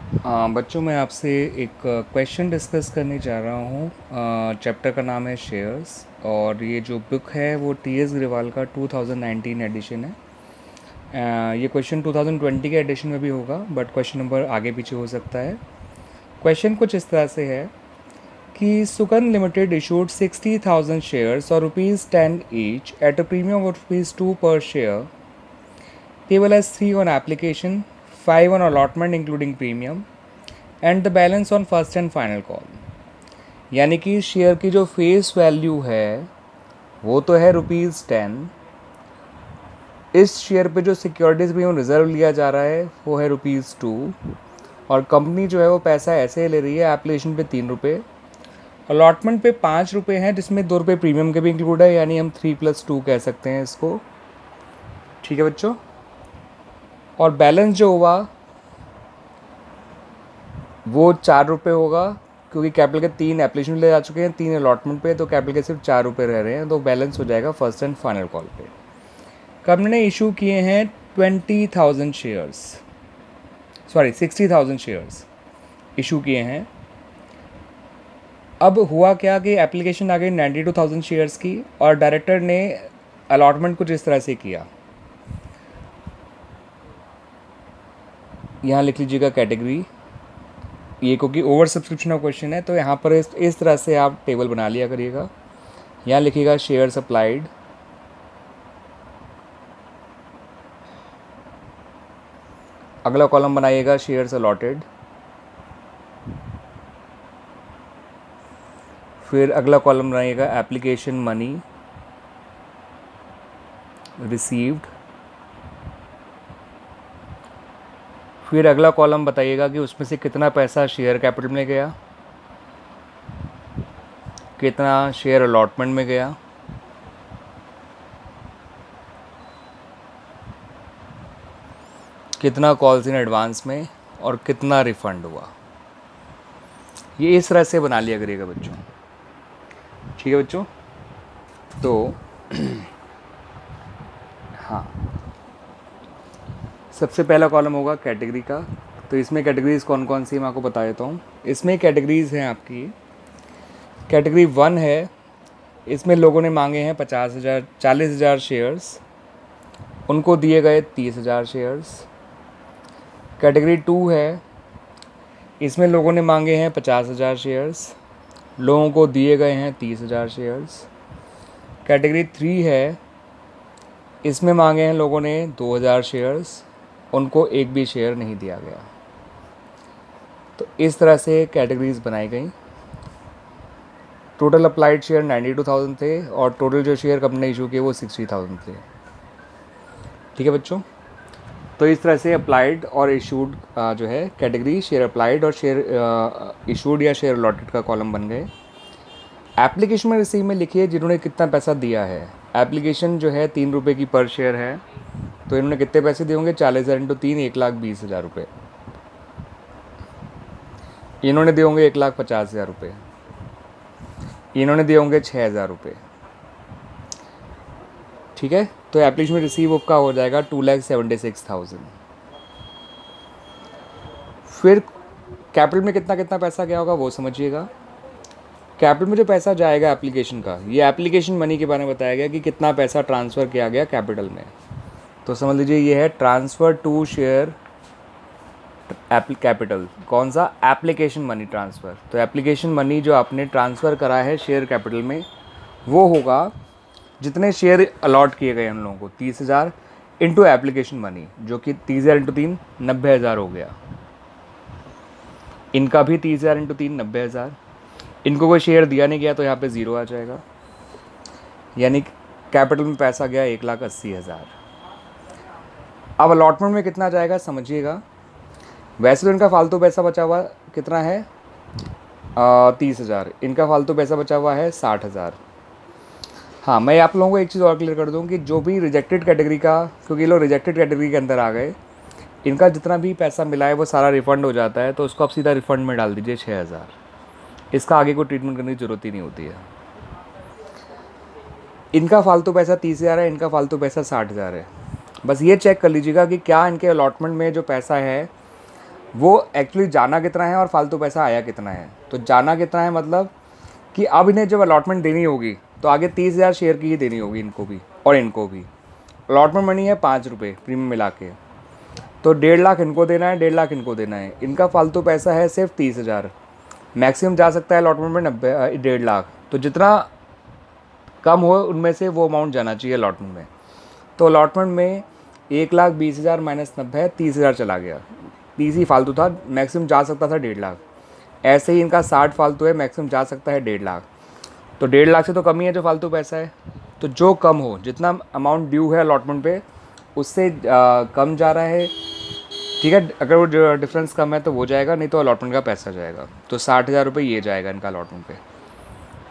बच्चों मैं आपसे एक क्वेश्चन डिस्कस करने जा रहा हूँ। चैप्टर का नाम है शेयर्स और ये जो बुक है वो टी एस ग्रेवाल का 2019 एडिशन है। ये क्वेश्चन 2020 के एडिशन में भी होगा बट क्वेश्चन नंबर आगे पीछे हो सकता है। क्वेश्चन कुछ इस तरह से है कि सुकन लिमिटेड इशूड 60,000 शेयर्स और ₹10 each at a premium of ₹2 पर share. Table has 3 on application, 5 on allotment including premium and the balance on first and final call. यानी कि शेयर की जो फेस वैल्यू है वो तो है ₹10। इस शेयर पे जो सिक्योरिटीज़ प्रीमियम रिजर्व लिया जा रहा है वो है ₹2 और कंपनी जो है वो पैसा ऐसे ले रही है एप्लीकेशन पे ₹3, अलॉटमेंट पे ₹5 हैं जिसमें ₹2 प्रीमियम के भी इंक्लूड है, यानी हम 3+2 कह सकते हैं इसको। ठीक है बच्चों, और बैलेंस जो हुआ वो ₹4 होगा क्योंकि कैपिटल के 3 एप्लीकेशन ले जा चुके हैं, 3 अलॉटमेंट पे, तो कैपिटल के सिर्फ ₹4 रह रहे हैं, तो बैलेंस हो जाएगा फर्स्ट एंड फाइनल कॉल पे। कंपनी ने इशू किए हैं 20,000 शेयर्स, सॉरी 60,000 शेयर्स इशू किए हैं। अब हुआ क्या कि एप्लीकेशन आ गई 92,000 शेयर्स की और डायरेक्टर ने अलॉटमेंट कुछ इस तरह से किया। यहाँ लिख लीजिएगा कैटेगरी, ये क्योंकि ओवर सब्सक्रिप्शन का क्वेश्चन है तो यहाँ पर इस तरह से आप टेबल बना लिया करिएगा। यहाँ लिखिएगा शेयर सप्लाइड, अगला कॉलम बनाइएगा शेयर्स अलॉटेड, फिर अगला कॉलम बनाइएगा एप्लीकेशन मनी रिसीव्ड, फिर अगला कॉलम बताइएगा कि उसमें से कितना पैसा शेयर कैपिटल में गया, कितना शेयर अलॉटमेंट में गया, कितना कॉल्स इन एडवांस में और कितना रिफंड हुआ। ये इस तरह से बना लिया करिएगा बच्चों। ठीक है बच्चों, तो हाँ, सबसे पहला कॉलम होगा कैटेगरी का। तो इसमें कैटेगरीज कौन कौन सी मैं आपको बता देता हूँ। इसमें कैटेगरीज हैं आपकी, कैटेगरी 1 है, इसमें लोगों ने मांगे हैं 40,000 शेयर्स, उनको दिए गए 30,000 शेयर्स। कैटेगरी 2 है, इसमें लोगों ने मांगे हैं 50,000 शेयर्स, लोगों को दिए गए हैं 30,000 शेयर्स। कैटेगरी 3 है, इसमें मांगे हैं लोगों ने 2,000 शेयर्स, उनको एक भी शेयर नहीं दिया गया। तो इस तरह से कैटेगरीज बनाई गई। टोटल अप्लाइड शेयर 92,000 थे और टोटल जो शेयर कंपनी ने इशू किए वो 60,000 थे। ठीक है बच्चों, तो इस तरह से अप्लाइड और इशूड जो है कैटेगरी शेयर अप्लाइड और शेयर इशूड या शेयर अलॉटेड का कॉलम बन गए। एप्लीकेशन में रिसीव में लिखिए जिन्होंने कितना पैसा दिया है। एप्लीकेशन जो है ₹3 की पर शेयर है, तो इन्होंने कितने पैसे दिए होंगे, 40,000 इंटू 3 1,20,000 रुपये। इन्होंने दिए होंगे 1,50,000 रुपये, इन्होंने दिए होंगे 6,000 रुपये। ठीक है, तो एप्लीकेशन में रिसीव का हो जाएगा 2,76,000। फिर कैपिटल में कितना कितना पैसा गया होगा वो समझिएगा। कैपिटल में जो पैसा जाएगा एप्लीकेशन का, ये एप्लीकेशन मनी के बारे में बताया गया कि कितना पैसा ट्रांसफ़र किया गया कैपिटल में। तो समझ लीजिए ये है ट्रांसफ़र टू शेयर कैपिटल। कौन सा, एप्लीकेशन मनी ट्रांसफ़र। तो एप्लीकेशन मनी जो आपने ट्रांसफ़र करा है शेयर कैपिटल में वो होगा जितने शेयर अलॉट किए गए हम लोगों को 30,000 इंटू एप्लीकेशन मनी, जो कि 30,000 इंटू 3 90,000 हो गया। इनका भी 30,000 इंटू 3 90,000। इनको कोई शेयर दिया नहीं गया तो यहाँ पे ज़ीरो आ जाएगा, यानी कैपिटल में पैसा गया 1,80,000। अब अलॉटमेंट में कितना जाएगा समझिएगा। वैसे तो इनका फालतू पैसा बचा हुआ कितना है 30,000, इनका फालतू पैसा बचा हुआ है 60,000। हाँ, मैं आप लोगों को एक चीज़ और क्लियर कर दूँ कि जो भी रिजेक्टेड कैटेगरी का, क्योंकि ये लोग रिजेक्टेड कैटेगरी के अंदर आ गए, इनका जितना भी पैसा मिला है वो सारा रिफ़ंड हो जाता है, तो उसको आप सीधा रिफ़ंड में डाल दीजिए 6,000। इसका आगे कोई ट्रीटमेंट करने की ज़रूरत ही नहीं होती है। इनका फालतू पैसा 30,000 है, इनका फालतू पैसा 60,000 है। बस ये चेक कर लीजिएगा कि क्या इनके अलॉटमेंट में जो पैसा है वो एक्चुअली जाना कितना है और फालतू पैसा आया कितना है। तो जाना कितना है मतलब कि अब इन्हें जब अलॉटमेंट देनी होगी तो आगे 30,000 शेयर की ही देनी होगी इनको भी और इनको भी। अलॉटमेंट मनी है 5 रुपये प्रीमियम मिला के, तो 1.5 लाख इनको देना है, 1.5 लाख इनको देना है। इनका फालतू पैसा है सिर्फ 30,000। मैक्सिमम जा सकता है अलॉटमेंट में 1.5 लाख। तो जितना कम हो उनमें से वो अमाउंट जाना चाहिए अलॉटमेंट में। तो अलॉटमेंट में 1,20,000 माइनस 90 30,000 चला गया। 30 ही फालतू था, मैक्सिमम जा सकता था 1.5 लाख। ऐसे ही इनका 60 फालतू है, मैक्सिमम जा सकता है 1.5 लाख। तो 1.5 लाख से तो कम ही है जो फालतू पैसा है। तो जो कम हो, जितना अमाउंट ड्यू है अलॉटमेंट पे उससे कम जा रहा है, ठीक है। अगर वो डिफरेंस कम है तो वो जाएगा, नहीं तो अलॉटमेंट का पैसा जाएगा। तो 60,000 रुपये ये जाएगा इनका अलॉटमेंट पे,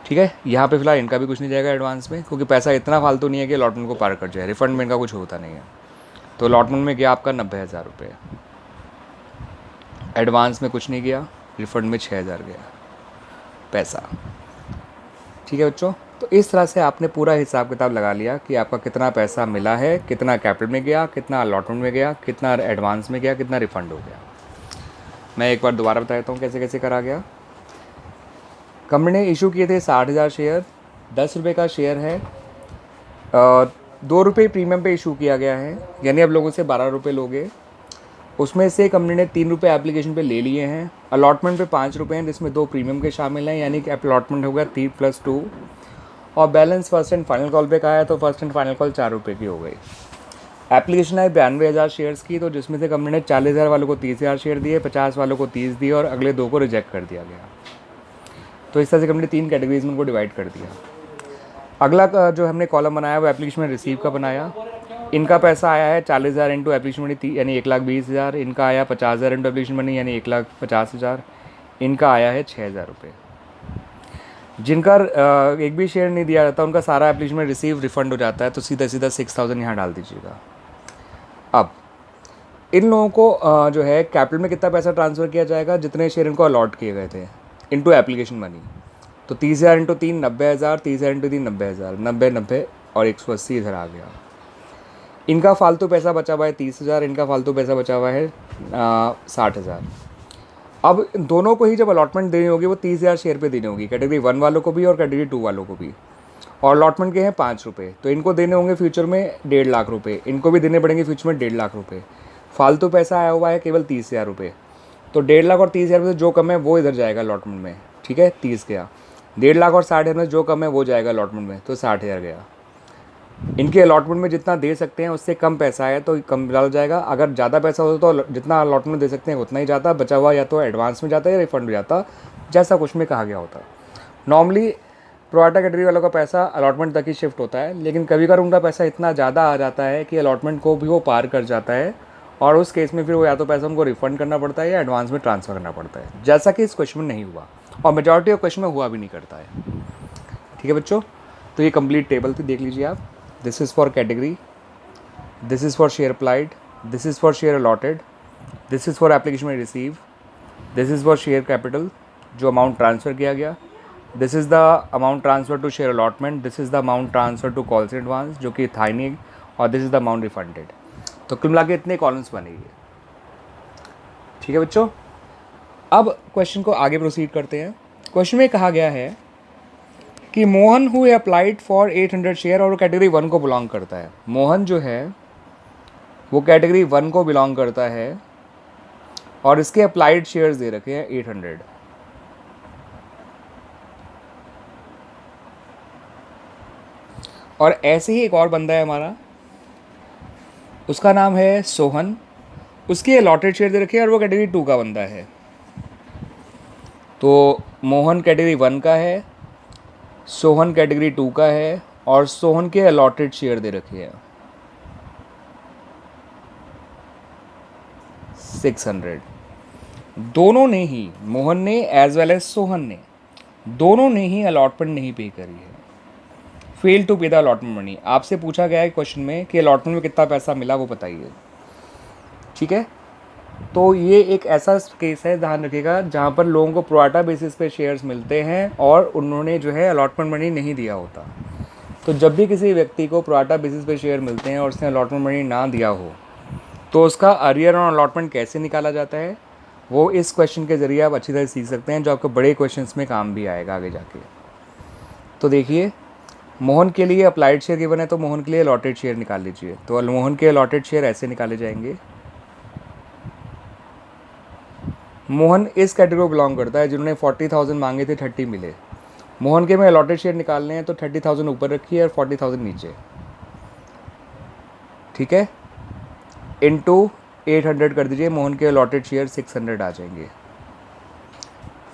ठीक है। यहाँ पे फिलहाल इनका भी कुछ नहीं जाएगा एडवांस में, क्योंकि पैसा इतना फालतू नहीं है कि अलॉटमेंट को पार कर जाए। रिफंड में इनका कुछ होता नहीं है। तो अलॉटमेंट में गया आपका 90,000 रुपये, एडवांस में कुछ नहीं गया, रिफंड में 6,000 गया पैसा, ठीक है बच्चों। तो इस तरह से आपने पूरा हिसाब किताब लगा लिया कि आपका कितना पैसा मिला है, कितना कैपिटल में गया, कितना अलॉटमेंट में गया, कितना एडवांस में गया, कितना रिफंड हो गया। मैं एक बार दोबारा बता देता हूँ कैसे कैसे करा गया। कंपनी ने इशू किए थे 60,000 शेयर, 10 रुपये का शेयर है, 2 रुपये प्रीमियम पे इशू किया गया है, यानी अब लोगों से 12 रुपये लोगे। उसमें से कंपनी ने 3 रुपये एप्लीकेशन पे ले लिए हैं। अलॉटमेंट पे 5 रुपये हैं, जिसमें 2 प्रीमियम के शामिल हैं, यानी कि अलॉटमेंट हो गया 3 + 2। और balance first and final call पे कहा है, तो फर्स्ट एंड फाइनल कॉल 4 रुपये की हो गई। एप्लीकेशन है 92,000 शेयर्स की, तो जिसमें से कंपनी ने 40,000 वालों को 30,000 शेयर दिए, 50 वालों को 30 दिए और अगले 2 को रिजेक्ट कर दिया गया। तो इस तरह से कंपनी 3 कैटेगरीज में उनको डिवाइड कर दिया। अगला जो हमने कॉलम बनाया वो एप्लीकेशन में रिसीव का बनाया। इनका पैसा आया है 40,000 इंटू एप्लीकेशन मनी यानी 1,20,000। इनका आया 50,000 इंटू एप्लीकेशन मनी यानी 1,50,000। इनका आया है 6,000 रुपये। जिनका एक भी शेयर नहीं दिया जाता उनका सारा एप्लीकेशन में रिसीव रिफंड हो जाता है। तो सीधा सीधा 6,000 यहाँ डाल दीजिएगा। अब इन लोगों को जो है कैपिटल में कितना पैसा ट्रांसफ़र किया जाएगा, जितने शेयर इनको अलॉट किए गए थे, इंटू एप्लीकेशन मनी। तो 30,000 इंटू 3 90,000, 30,000 इंटू 3 90,000, 90 90 और 180 इधर आ गया। इनका फालतू पैसा बचा हुआ है 30,000, इनका फालतू पैसा बचा हुआ है 60,000। अब दोनों को ही जब अलॉटमेंट देनी होगी वो 30,000 शेयर पे देनी होगी, कैटेगरी 1 वालों को भी और कैटेगरी 2 वालों को भी। और अलॉटमेंट के हैं 5 रुपये, तो इनको देने होंगे फ्यूचर में 1.5 लाख रुपये, इनको भी देने पड़ेंगे फ्यूचर में 1.5 लाख रुपये। फालतू पैसा आया हुआ है केवल 30,000 रुपये। तो 1.5 लाख और 30,000 रुपये जो कम है वो इधर जाएगा अलॉटमेंट में, ठीक है। 30 गया। 1.5 लाख और 60,000 में जो कम है वो जाएगा अलॉटमेंट में, तो 60,000 गया। इनके अलॉटमेंट में जितना दे सकते हैं उससे कम पैसा है तो कम डाला जाएगा। अगर ज़्यादा पैसा होता तो जितना अलॉटमेंट दे सकते हैं उतना ही जाता, बचा हुआ या तो एडवांस में जाता है या रिफंड हो जाता, जैसा कुछ में कहा गया होता। नॉर्मली प्रोराटा कैटेगरी वालों का पैसा अलॉटमेंट तक ही शिफ्ट होता है, लेकिन कभी कभार उनका पैसा इतना ज़्यादा आ जाता है कि अलॉटमेंट को भी वो पार कर जाता है, और उस केस में फिर वो या तो पैसा उनको रिफंड करना पड़ता है या एडवांस में ट्रांसफ़र करना पड़ता है, जैसा कि इस क्वेश्चन में नहीं हुआ और मेजॉरिटी ऑफ क्वेश्चन में हुआ भी नहीं करता है, ठीक है बच्चों। तो ये कंप्लीट टेबल थी, देख लीजिए आप। This is for category, this is for share applied, this is for share allotted, this is for application में receive, this is for share capital जो अमाउंट ट्रांसफ़र किया गया, this is the amount transfer to share allotment, this is the amount transfer to calls in advance जो कि था ही नहीं, और this is the amount refunded। तो कुल मिला के इतने कॉलम्स बनेंगे, ठीक है बच्चों। अब क्वेश्चन को आगे प्रोसीड करते हैं। क्वेश्चन में कहा गया है कि Mohan who applied for 800 share, और वो कैटेगरी 1 को बिलोंग करता है। मोहन जो है वो कैटेगरी 1 को बिलोंग करता है और इसके अप्लाइड शेयर्स दे रखे हैं 800। और ऐसे ही एक और बंदा है हमारा, उसका नाम है सोहन, उसके अलॉटेड शेयर दे रखे हैं और वो कैटेगरी 2 का बंदा है। तो मोहन कैटेगरी 1 का है, सोहन कैटेगरी 2 का है, और सोहन के अलॉटेड शेयर दे रखे हैं 600। दोनों ने ही, मोहन ने एज वेल एज सोहन ने, दोनों ने ही अलॉटमेंट नहीं पे करी है, फेल टू पे द अलॉटमेंट मनी। आपसे पूछा गया है क्वेश्चन में कि अलॉटमेंट में कितना पैसा मिला वो बताइए, ठीक है। तो ये एक ऐसा केस है, ध्यान रखिएगा, जहाँ पर लोगों को प्रोराटा बेसिस पे शेयर्स मिलते हैं और उन्होंने जो है अलॉटमेंट मनी नहीं दिया होता। तो जब भी किसी व्यक्ति को प्रोराटा बेसिस पे शेयर मिलते हैं और उसने अलॉटमेंट मनी ना दिया हो, तो उसका अरियर और अलॉटमेंट कैसे निकाला जाता है, वो इस क्वेश्चन के ज़रिए आप अच्छी तरह सीख सकते हैं, जो आपको बड़े क्वेश्चंस में काम भी आएगा आगे जाके। तो देखिए, मोहन के लिए अप्लाइड शेयर गिवन है, तो मोहन के लिए अलॉटेड शेयर निकाल लीजिए। तो मोहन के अलॉटेड शेयर ऐसे निकाले जाएंगे। मोहन इस कैटेगरी को बिलोंग करता है जिन्होंने 40,000 मांगे थे, 30 मिले। मोहन के में अलॉटेड शेयर निकालने हैं, तो 30,000 ऊपर रखिए और 40,000 नीचे, ठीक है। इंटू 800 कर दीजिए, मोहन के अलॉटेड शेयर 600 आ जाएंगे।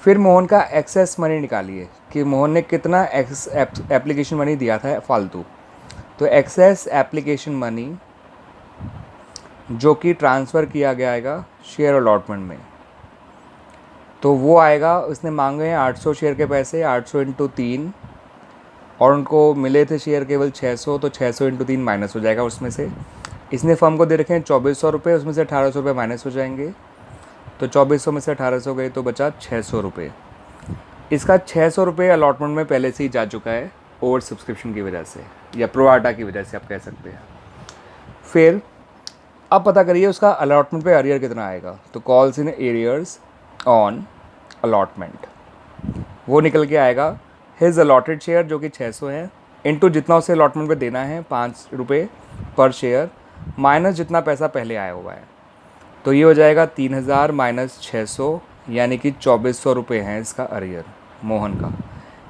फिर मोहन का एक्सेस मनी निकालिए कि मोहन ने कितना एप्लीकेशन मनी दिया था फालतू। तो एक्सेस एप्लीकेशन मनी जो कि ट्रांसफ़र किया गया आएगा शेयर अलॉटमेंट में, तो वो आएगा, उसने मांगे हैं 800 शेयर के पैसे, 800 इंटू 3, और उनको मिले थे शेयर केवल 600, तो 600 इंटू 3 माइनस हो जाएगा उसमें से। इसने फर्म को दे रखे हैं 2400 रुपये, उसमें से 1800 रुपये माइनस हो जाएंगे, तो 2400 में से 1800 गए तो बचा 600 रुपये। इसका 600 रुपये अलॉटमेंट में पहले से ही जा चुका है, ओवर सब्सक्रिप्शन की वजह से या प्रोआटा की वजह से आप कह सकते हैं। फिर अब पता करिए उसका अलॉटमेंट पे अरियर कितना आएगा। तो calls in arrears on allotment, वो निकल के आएगा हिज अलॉटेड शेयर जो कि 600 है, इंटू जितना उसे अलॉटमेंट पे देना है 5 रुपये पर शेयर, माइनस जितना पैसा पहले आया हुआ है। तो ये हो जाएगा 3000 माइनस 600, यानी कि 2400 रुपये हैं इसका अरियर मोहन का।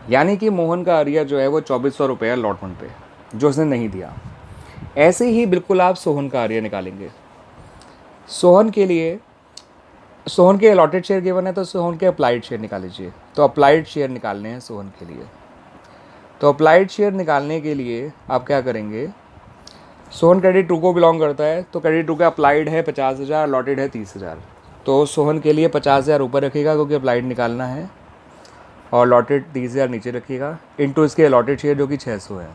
यानी कि मोहन का अरियर जो है वो 2400 रुपये है अलॉटमेंट पे, जो उसने नहीं दिया। ऐसे ही बिल्कुल आप सोहन का अरियर निकालेंगे। सोहन के अलॉटेड शेयर गिवन है, तो सोहन के अप्लाइड शेयर निकाल लीजिए। तो अप्लाइड शेयर निकालने हैं सोहन के लिए। तो अप्लाइड शेयर निकालने के लिए आप क्या करेंगे, सोहन क्रेडिट 2 को बिलोंग करता है, तो क्रेडिट 2 का अप्लाइड है 50,000, अलॉटेड है 30,000। तो सोहन के लिए 50,000 ऊपर रखिएगा क्योंकि अप्लाइड निकालना है, और अलॉटेड 30,000 नीचे रखिएगा, इंटू इसके अलॉटेड शेयर जो कि 600 है।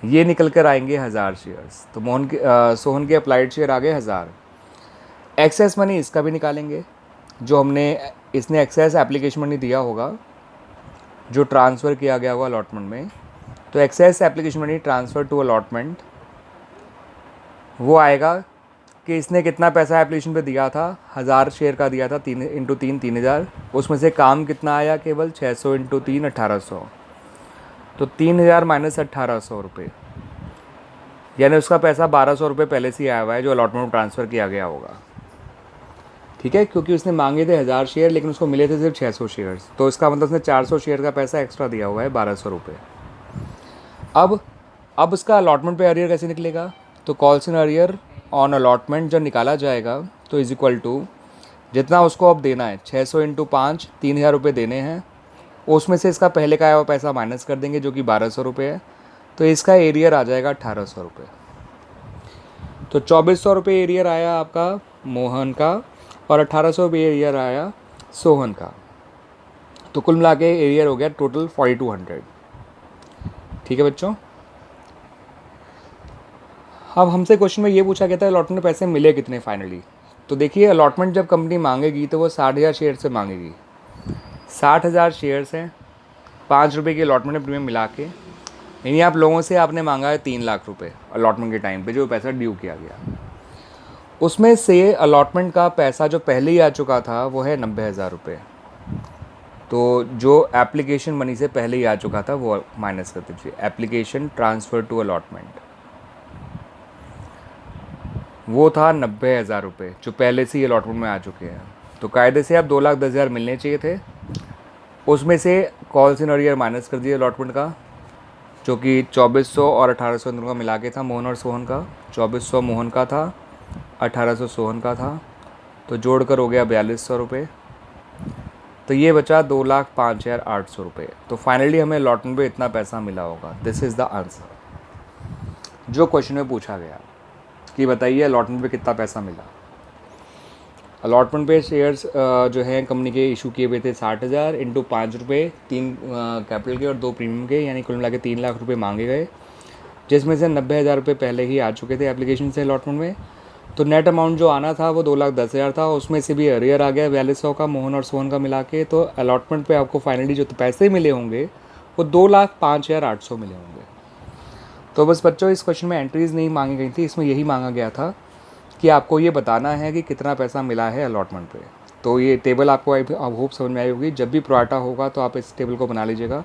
ये निकल कर आएंगे 1000 शेयर्स। तो सोहन के अप्लाइड शेयर आ गए 1000। एक्सेस मनी इसका भी निकालेंगे, जो इसने एक्सेस एप्लीकेशन मनी दिया होगा जो ट्रांसफ़र किया गया होगा अलॉटमेंट में। तो excess application money transfer to allotment, वो आएगा कि इसने कितना पैसा एप्लीकेशन पे दिया था, 1000 शेयर का दिया था, 3 इंटू 3 3000, उसमें से काम कितना आया, केवल 600 इंटू 3 1800, तो 3000 माइनस 1800 रुपये, यानी उसका पैसा 1200 रुपये पहले से ही आया हुआ है जो अलॉटमेंट में ट्रांसफ़र किया गया होगा, ठीक है। क्योंकि उसने मांगे थे 1000 शेयर लेकिन उसको मिले थे सिर्फ 600 शेयर्स, तो इसका मतलब उसने 400 शेयर का पैसा एक्स्ट्रा दिया हुआ है 1200 रुपये। अब उसका अलॉटमेंट पे अरियर कैसे निकलेगा, तो calls in arrear on allotment जब निकाला जाएगा तो इज इक्वल टू जितना उसको अब देना है 600 इंटू 5 3000 रुपये देने हैं, उसमें से इसका पहले का आया हुआ पैसा माइनस कर देंगे जो कि 1200 रुपये है, तो इसका एरियर आ जाएगा 1800 रुपये। तो 2400 रुपये एरियर आया आपका मोहन का, और 1800 रुपये एरियर आया सोहन का। तो कुल मिला के एरियर हो गया टोटल 4200, ठीक है बच्चों। अब हमसे क्वेश्चन में ये पूछा गया था अलॉटमेंट में पैसे मिले कितने फाइनली। तो देखिए, अलॉटमेंट जब कंपनी मांगेगी तो वो 60,000 शेयर से मांगेगी। 60,000 शेयर्स हैं, 5 रुपये की अलॉटमेंट में प्रीमियम मिला के, यानी आप लोगों से आपने मांगा है 3 लाख रुपए अलॉटमेंट के टाइम पे जो पैसा ड्यू किया गया। उसमें से अलॉटमेंट का पैसा जो पहले ही आ चुका था वो है 90,000 रुपये। तो जो एप्लीकेशन मनी से पहले ही आ चुका था वो माइनस कर दीजिए, एप्लीकेशन ट्रांसफ़र टू अलॉटमेंट, वो था 90,000 रुपये जो पहले से ही अलॉटमेंट में आ चुके हैं। तो कायदे से आप 2,10,000 मिलने चाहिए थे, उसमें से कॉल्स इन अरियर माइनस कर दिए अलॉटमेंट का, जो कि 2400 और 1800 दोनों का मिला के था मोहन और सोहन का। 2400 मोहन का था, 1800 सोहन का था, तो जोड़कर हो गया 4200 रुपये। तो ये बचा 2,05,800 रुपये। तो फाइनली हमें अलॉटमेंट पे इतना पैसा मिला होगा। दिस इज़ द आंसर जो क्वेश्चन में पूछा गया कि बताइए अलॉटमेंट पे कितना पैसा मिला। अलॉटमेंट पे शेयर्स जो हैं कंपनी के इशू किए हुए थे 60,000 इंटू 5 रुपये, 3 कैपिटल के और 2 प्रीमियम के, यानी कुल मिला के 3 लाख रुपये मांगे गए, जिसमें से 90,000 रुपये पहले ही आ चुके थे एप्लीकेशन से अलॉटमेंट में। तो नेट अमाउंट जो आना था वो 2,10,000 था, उसमें से भी अरियर आ गया 4200 का मोहन और सोहन का मिला के। तो अलॉटमेंट पे आपको फाइनली जो पैसे मिले होंगे वो 2,05,800 मिले होंगे। तो बस बच्चों, इस क्वेश्चन में एंट्रीज़ नहीं मांगी गई थी, इसमें यही मांगा गया था कि आपको ये बताना है कि कितना पैसा मिला है अलॉटमेंट पे। तो ये टेबल आपको आई होप समझ में आई होगी। जब भी प्रोराटा होगा तो आप इस टेबल को बना लीजिएगा।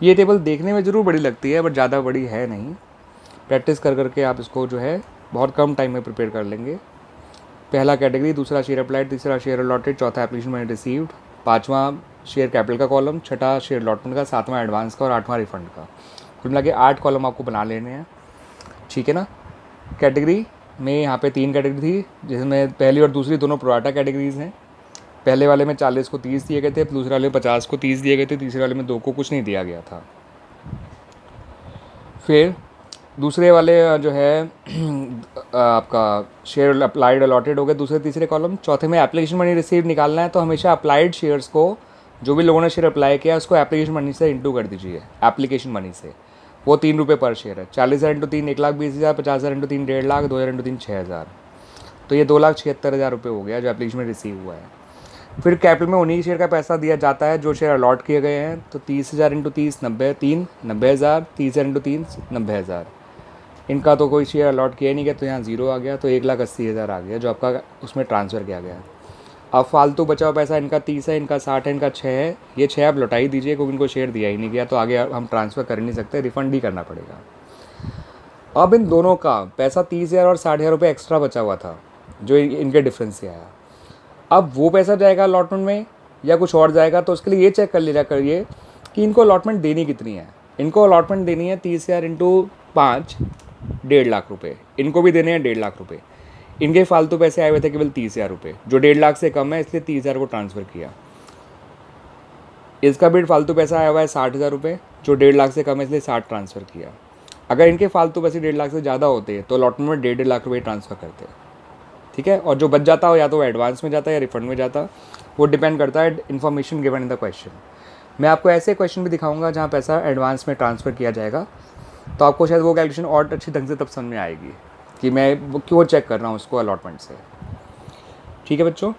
ये टेबल देखने में ज़रूर बड़ी लगती है बट ज़्यादा बड़ी है नहीं। प्रैक्टिस कर करके आप इसको जो है बहुत कम टाइम में प्रिपेयर कर लेंगे। पहला कैटेगरी, दूसरा शेयर अप्लाइड, तीसरा शेयर अलॉटेड, चौथा एप्लीकेशन मनी रिसीव्ड, पाँचवा शेयर कैपिटल का कॉलम, छठा शेयर अलॉटमेंट का, सातवां एडवांस का और आठवां रिफंड का। कुल मिला के 8 कॉलम आपको बना लेने हैं, ठीक है ना। कैटेगरी में यहाँ पे 3 कैटेगरी थी जिसमें पहली और दूसरी दोनों प्रोराटा कैटेगरीज़ हैं। पहले वाले में 40 को 30 दिए गए थे, दूसरे वाले में 50 को 30 दिए गए थे, तीसरे वाले में 2 को कुछ नहीं दिया गया था। फिर दूसरे वाले जो है आपका शेयर अप्लाइड अलॉटेड हो गए दूसरे तीसरे कॉलम। चौथे में एप्लीकेशन मनी रिसीव निकालना है, तो हमेशा अप्लाइड शेयर्स को, जो भी लोगों ने शेयर अप्लाई किया उसको एप्लीकेशन मनी से इंटू कर दीजिए, एप्लीकेशन मनी से। वो 3 रुपये पर शेयर है। 40,000 इंटू 3 1,20,000, 50,000 इंटू 3 1,50,000, 2,000 इंटू 3 6,000, तो ये 2,76,000 रुपये हो गया जो एप्लीकेशन में रिसीव हुआ है। फिर कैपिटल में उन्हीं शेयर का पैसा दिया जाता है जो शेयर अलॉट किए गए हैं, तो 30,000 इंटू 30 90,000, 30,000 इंटू 3 90,000। इनका तो कोई शेयर अलॉट किया ही नहीं गया तो यहाँ 0 आ गया, तो 1,80,000 आ गया जो आपका उसमें ट्रांसफ़र किया गया। अब फालतू बचा हुआ पैसा इनका 30 है, इनका 60 है, इनका 6 है, ये 6 आप लौटा ही दीजिए क्योंकि इनको शेयर दिया ही नहीं गया, तो आगे हम ट्रांसफ़र कर ही नहीं सकते, रिफ़ंड ही करना पड़ेगा। अब इन दोनों का पैसा 30,000 और 60,000 रुपये एक्स्ट्रा बचा हुआ था जो इनके डिफरेंस से आया। अब वो पैसा जाएगा अलॉटमेंट में या कुछ और जाएगा, तो उसके लिए ये चेक कर लिया करिए कि इनको अलॉटमेंट देनी कितनी है। इनको अलॉटमेंट देनी है 30,000 इंटू 5 1.5 लाख रुपये, इनको भी देने हैं 1.5 लाख रुपये। इनके फालतू पैसे आए हुए थे केवल 30,000 रुपये, जो 1.5 लाख से कम है इसलिए 30,000 को ट्रांसफ़र किया। इसका भी फालतू पैसा आया हुआ है 60,000 रुपये, जो 1.5 लाख से कम है इसलिए 60 ट्रांसफ़र किया। अगर इनके फालतू पैसे 1.5 लाख से ज़्यादा होते तो अलॉटमेंट में 1.5 लाख रुपये ट्रांसफ़र करते, ठीक है। और जो बच जाता हो या तो एडवांस में जाता है या रिफंड में जाता, वो डिपेंड करता है information given in the question. मैं आपको ऐसे क्वेश्चन भी दिखाऊंगा जहाँ पैसा एडवांस में ट्रांसफ़र किया जाएगा, तो आपको शायद वो कैलकुलेशन और अच्छी ढंग से तब समझ में आएगी कि मैं वो क्यों चेक कर रहा हूँ उसको अलॉटमेंट से, ठीक है बच्चों।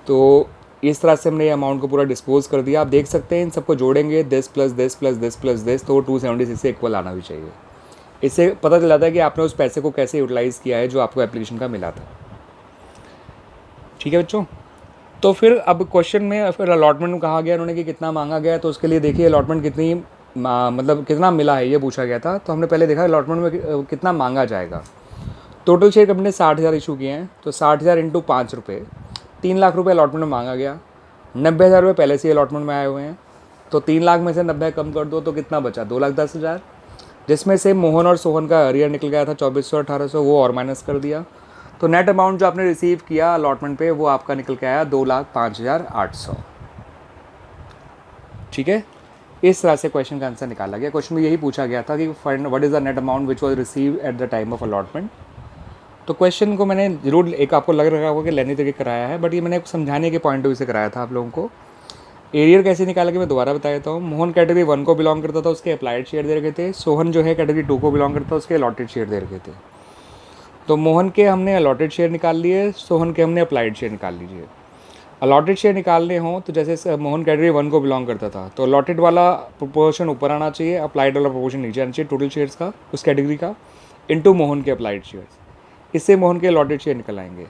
तो इस तरह से हमने ये अमाउंट को पूरा डिस्पोज कर दिया। आप देख सकते हैं इन सबको जोड़ेंगे, this plus this plus this plus this, तो वो 276 से इक्वल आना भी चाहिए। इससे पता चल जाता है कि आपने उस पैसे को कैसे यूटिलाइज़ किया है जो आपको एप्लीकेशन का मिला था, ठीक है बच्चों। तो फिर अब क्वेश्चन में फिर अलॉटमेंट में कहा गया उन्होंने कि कितना मांगा गया, तो उसके लिए देखिए अलॉटमेंट कितनी मतलब कितना मिला है ये पूछा गया था। तो हमने पहले देखा अलॉटमेंट में कितना मांगा जाएगा। टोटल शेयर कंपनी ने 60,000 इशू किए हैं, तो 60,000 इंटू 5 रुपये, 3 लाख रुपये अलॉटमेंट में मांगा गया। 90,000 रुपये पहले से अलॉटमेंट में आए हुए हैं, तो 3 लाख में से 90 कम कर दो तो कितना बचा, 2,10,000, जिसमें से मोहन और सोहन का अरियर निकल गया था 2,400 1800, वो और माइनस कर दिया। तो नेट अमाउंट जो आपने रिसीव किया अलॉटमेंट पे वो आपका निकल के आया 2,05,800, ठीक है। इस तरह से क्वेश्चन का आंसर निकाला गया। क्वेश्चन में यही पूछा गया था कि find what is the net amount which was receive at the time of allotment. तो क्वेश्चन को मैंने जरूर एक आपको लग रहा होगा कि लेने तरीके कराया है, बट ये मैंने समझाने के पॉइंट ऑफ व्यू से कराया था आप लोगों को। एरियर कैसे निकाला कि मैं दोबारा बता देता हूँ। मोहन कैटेगरी 1 को बिलोंग करता था, उसके अप्लाइड शेयर दे रखे थे। सोहन जो है कैटेगरी 2 को बिलोंग करता था, उसके अलॉटेड शेयर दे रखे थे। तो मोहन के हमने अलॉटेड शेयर निकाल लिए, सोहन के हमने अप्लाइड शेयर निकाल लीजिए। अलॉटेड शेयर निकालने हों तो जैसे मोहन कैटेगरी 1 को बिलोंग करता था तो अलॉटेड वाला प्रोपोर्शन ऊपर आना चाहिए, अप्लाइड वाला प्रोपोर्शन नीचे आना चाहिए टोटल शेयर्स का उस कैटेगरी का, इनटू मोहन के अप्लाइड शेयर्स। इससे मोहन के अलॉटेड शेयर निकल आएंगे।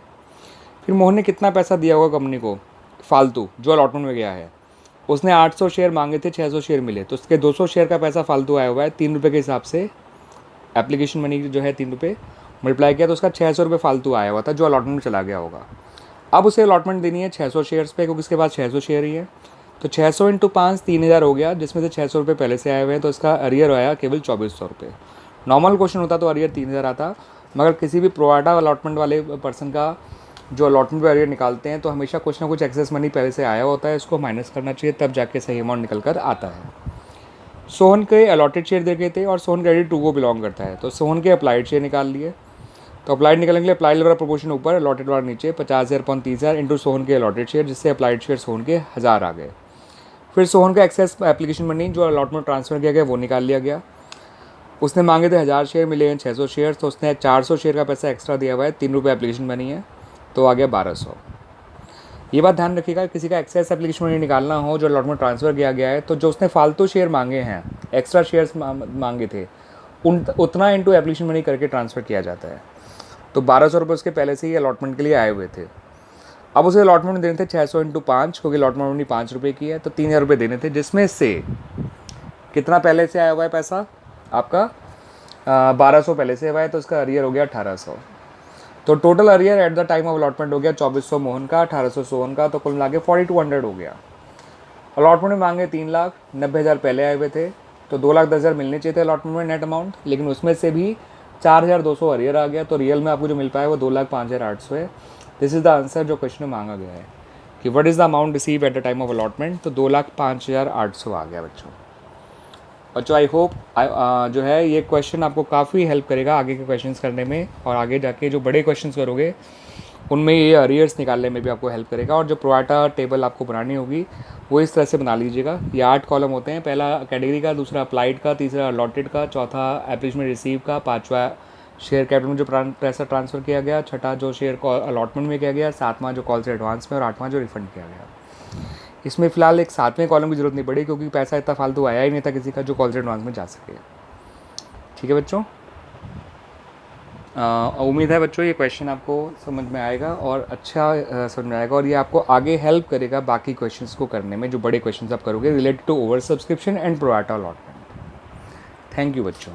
फिर मोहन ने कितना पैसा दिया होगा कंपनी को फालतू जो अलॉटमेंट में गया है, उसने 800 शेयर मांगे थे, 600 शेयर मिले, तो उसके 200 शेयर का पैसा फालतू आया हुआ है 3 रुपये के हिसाब से। एप्लीकेशन मनी जो है 3 रुपये मल्टीप्लाई किया तो उसका 600 रुपये फालतू आया हुआ था जो अलॉटमेंट में चला गया होगा। अब उसे अलॉटमेंट देनी है 600 शेयर्स पे क्योंकि उसके पास 600 शेयर ही है। तो 600 इंटू 5 3,000 हो गया, जिसमें से 600 रुपये पहले से आए हुए हैं, तो इसका अरियर आया केवल 2,400 रुपये। नॉर्मल क्वेश्चन होता तो अरियर 3,000 आता, मगर किसी भी प्रोवाटा अलॉटमेंट वाले पर्सन का जो अलॉटमेंट पे अरियर निकालते हैं तो हमेशा कुछ ना कुछ एक्सेस मनी पहले से आया होता है, इसको माइनस करना चाहिए तब जाके सही अमाउंट निकल कर आता है। सोहन के अलॉटेड शेयर दे गए थे और सोहन क्रेडिट 2 को बिलोंग करता है, तो सोहन के अप्लाइड शेयर निकाल लिए। तो अप्लाइड निकालने के लिए अप्लाइड वाला प्रोपोर्शन ऊपर, अलॉटेड वाला नीचे, 50,000 अपॉन 30,000 इंटू सोहन के अलॉटेड शेयर, जिससे अप्लाइड शेयर सोहन के 1,000 आ गए। फिर सोहन का एक्सेस एप्लीकेशन मनी जो अलॉटमेंट ट्रांसफर किया गया वो निकाल लिया गया। उसने मांगे थे 1,000 शेयर, मिले हैं 600 शेयर, तो उसने 400 शेयर का पैसा एक्स्ट्रा दिया हुआ है, 3 रुपये एप्लीकेशन मनी है, तो आ गया 1,200। ये बात ध्यान रखिएगा, किसी का एक्सेस एप्लीकेशन मनी निकालना हो जो अलॉटमेंट ट्रांसफ़र किया गया है, तो जो उसने फालतू शेयर मांगे हैं, एक्स्ट्रा शेयर्स मांगे थे, उतना इंटू एप्लीकेशन मनी करके ट्रांसफ़र किया जाता है। तो 1,200 रुपये उसके पहले से ही अलॉटमेंट के लिए आए हुए थे। अब उसे अलॉटमेंट देने थे 600 इंटू 5, क्योंकि अलॉटमेंट अपनी 5 रुपये की है, तो 3,000 रुपये देने थे, जिसमें से कितना पहले से आया हुआ है पैसा आपका 1200 पहले से हुआ है, तो इसका अरियर हो गया 1800। तो total arrear at the time of allotment हो गया 2400 मोहन का, 1800 सोहन का, तो कुल मिला के 4200 हो गया। अलॉटमेंट में मांगे 3,90,000 पहले आए हुए थे, तो 2,10,000 मिलने चाहिए थे अलॉटमेंट में नेट अमाउंट, लेकिन उसमें से भी 4,200 अरियर आ गया, तो रियल में आपको जो मिल पाया वो 2,05,800 है। दिस इज़ द आंसर जो क्वेश्चन में मांगा गया है कि what is the amount receive at the time of allotment, तो 2,05,800 आ गया बच्चों। बच्चों आई होप जो है ये क्वेश्चन आपको काफ़ी हेल्प करेगा आगे के क्वेश्चंस करने में, और आगे जाके जो बड़े क्वेश्चंस करोगे उनमें ये अरियर्स निकालने में भी आपको हेल्प करेगा। और जो प्रोराटा टेबल आपको बनानी होगी वो इस तरह से बना लीजिएगा। ये 8 कॉलम होते हैं, पहला कैटेगरी का, दूसरा अप्लाइड का, तीसरा अलॉटेड का, चौथा एप्लीकेशन रिसीव का, पाँचवा शेयर कैपिटल में जो पैसा ट्रांसफ़र किया गया, छठा जो शेयर अलॉटमेंट में किया गया, सातवां जो कॉल से एडवांस में, और आठवां जो रिफंड किया गया। इसमें फ़िलहाल एक 7वें कॉलम की ज़रूरत नहीं पड़ी, क्योंकि पैसा इतना फालतू आया ही नहीं था किसी का जो कॉल से एडवांस में जा सके। ठीक है बच्चों, उम्मीद है बच्चों ये क्वेश्चन आपको समझ में आएगा और अच्छा समझ में आएगा, और ये आपको आगे हेल्प करेगा बाकी क्वेश्चंस को करने में, जो बड़े क्वेश्चंस आप करोगे related to oversubscription and pro rata allotment. Thank you बच्चों।